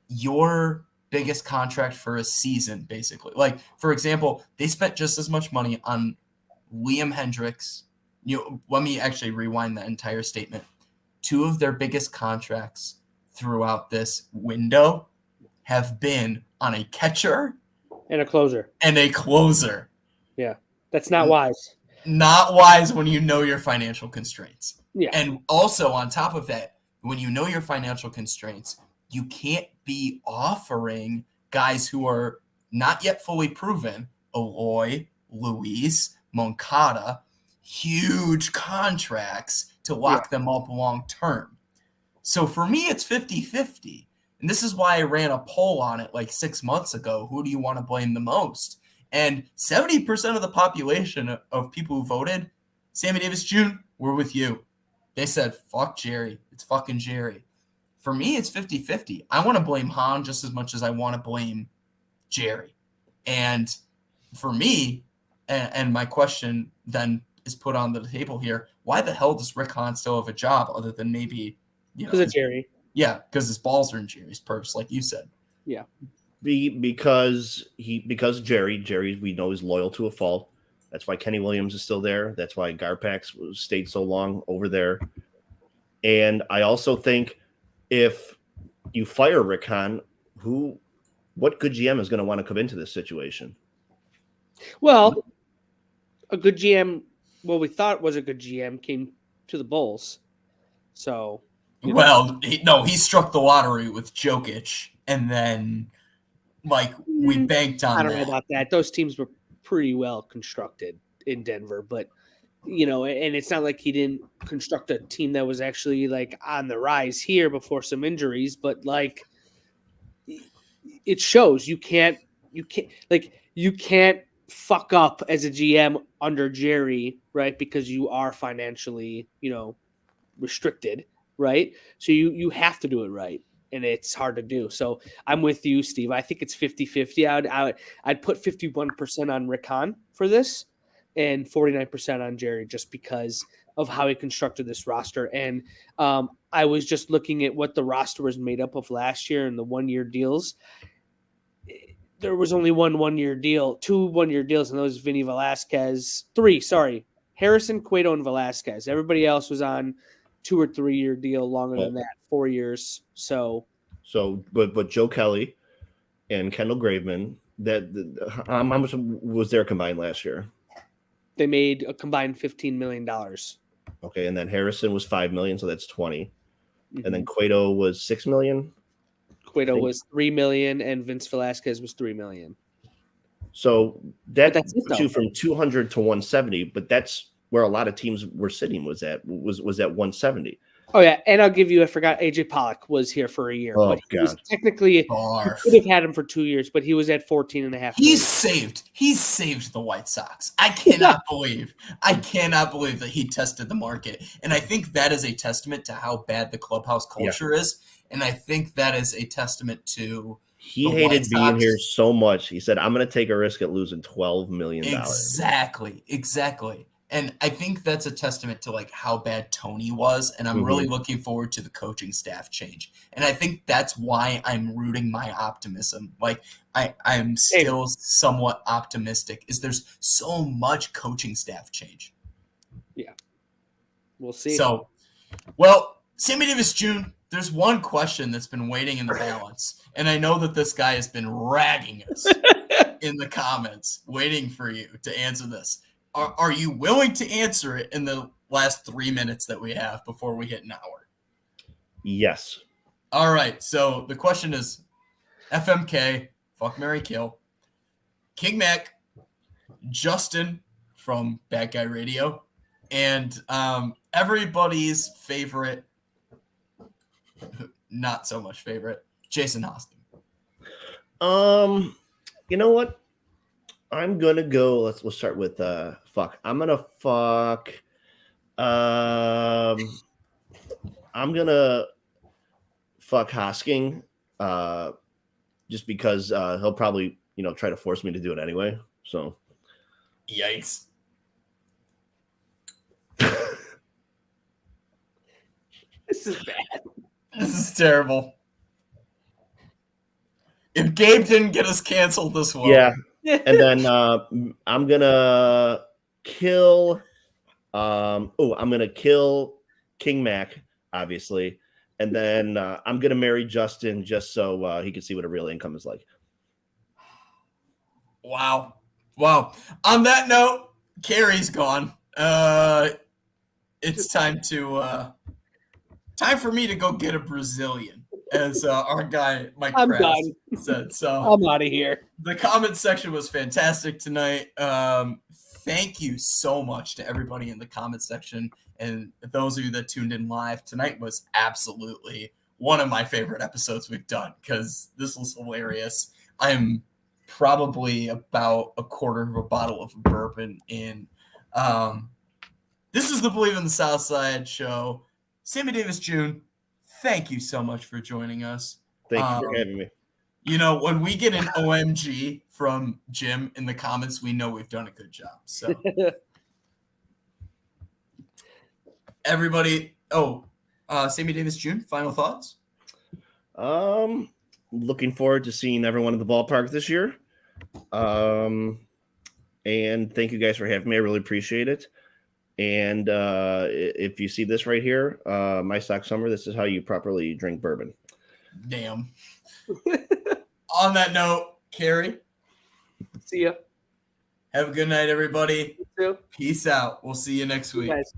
your biggest contract for a season, basically, like, for example, they spent just as much money on Liam Hendricks. Let me actually rewind that entire statement. 2 of their biggest contracts throughout this window have been on a catcher and a closer. Yeah. That's not wise. Not wise when you know your financial constraints. Yeah. And also on top of that, when you know your financial constraints, you can't be offering guys who are not yet fully proven, Eloy, Luis, Moncada, huge contracts to lock them up long term. So for me, it's 50-50. And this is why I ran a poll on it like 6 months ago. Who do you want to blame the most? And 70% of the population of people who voted, Sammy Davis Jr., were with you. They said, fuck Jerry. It's fucking Jerry. For me, it's 50-50. I want to blame Hahn just as much as I want to blame Jerry. And for me, and my question then is put on the table here, why the hell does Rick Hahn still have a job other than maybe, because of Jerry? Yeah, because his balls are in Jerry's purse, like you said. Yeah. Because Jerry, we know, is loyal to a fault. That's why Kenny Williams is still there. That's why Garpax stayed so long over there. And I also think if you fire Rick Hahn, what good GM is going to want to come into this situation? Well, a good GM, what we thought was a good GM, came to the Bulls. So, he struck the lottery with Jokic, and then we banked on that. I don't know about that. Those teams were pretty well constructed in Denver, but and it's not like he didn't construct a team that was actually on the rise here before some injuries, but it shows you can't fuck up as a GM under Jerry, right? Because you are financially, restricted, right? So you have to do it right. And it's hard to do. So I'm with you, Steve. I think it's 50-50. I'd put 51% on Rick Hahn for this and 49% on Jerry, just because of how he constructed this roster. And I was just looking at what the roster was made up of last year and the 1-year deals. There was only two 1-year deals, and those Vinny Velasquez. 3, sorry. Harrison, Cueto, and Velasquez. Everybody else was on 2 or 3 year deal longer than that, 4 years. But Joe Kelly and Kendall Graveman, how much was their combined last year? They made a combined $15 million. Okay, and then Harrison was $5 million, so that's 20. Mm-hmm. And then Cueto was $6 million. Cueto was $3 million, and Vince Velasquez was $3 million. So that's puts you from 200 to 170, but that's where a lot of teams were sitting was at 170. Oh yeah, and I'll give you, I forgot AJ Pollock was here for a year, but he was technically you could have had him for 2 years, but he was at 14.5 million. He's saved the White Sox. I cannot believe that he tested the market. And I think that is a testament to how bad the clubhouse culture is. And I think that is a testament to he hated being here so much. He said, I'm going to take a risk at losing $12 million. Exactly. And I think that's a testament to like how bad Tony was. And I'm really looking forward to the coaching staff change. And I think that's why I'm rooting my optimism. Like I'm still somewhat optimistic is there's so much coaching staff change. Yeah. We'll see. So, well, Sammy Davis Jr., there's one question that's been waiting in the balance. And I know that this guy has been ragging us in the comments, waiting for you to answer this. Are you willing to answer it in the last 3 minutes that we have before we hit an hour? Yes. All right. So the question is FMK, fuck, marry, kill, King Mac, Justin from Bad Guy Radio, and everybody's favorite, not so much favorite, Jason Hosking. You know what? I'm gonna go. We'll start with fuck. I'm gonna fuck. I'm gonna fuck Hosking, just because he'll probably try to force me to do it anyway. So, yikes. This is bad. This is terrible. If Gabe didn't get us canceled this one, yeah. And then I'm gonna kill. I'm gonna kill King Mac, obviously, and then I'm gonna marry Justin just so he can see what a real income is like. Wow. On that note, Carrie's gone. It's time for me to go get a Brazilian, as our guy Mike Krabs said. So I'm out of here. The comment section was fantastic tonight. Thank you so much to everybody in the comment section, and those of you that tuned in live. Tonight was absolutely one of my favorite episodes we've done because this was hilarious. I'm probably about a quarter of a bottle of bourbon in. This is the Believe in the South Side show. Sammy Davis Jr., thank you so much for joining us. Thank you for having me. When we get an OMG from Jim in the comments, we know we've done a good job. So, everybody, Sammy Davis Jr., final thoughts? Looking forward to seeing everyone in the ballpark this year. And thank you guys for having me. I really appreciate it. And if you see this right here, My Sock Summer, this is how you properly drink bourbon. Damn. On that note, Carrie. See ya. Have a good night, everybody. You too. Peace out. We'll see you next week. Guys.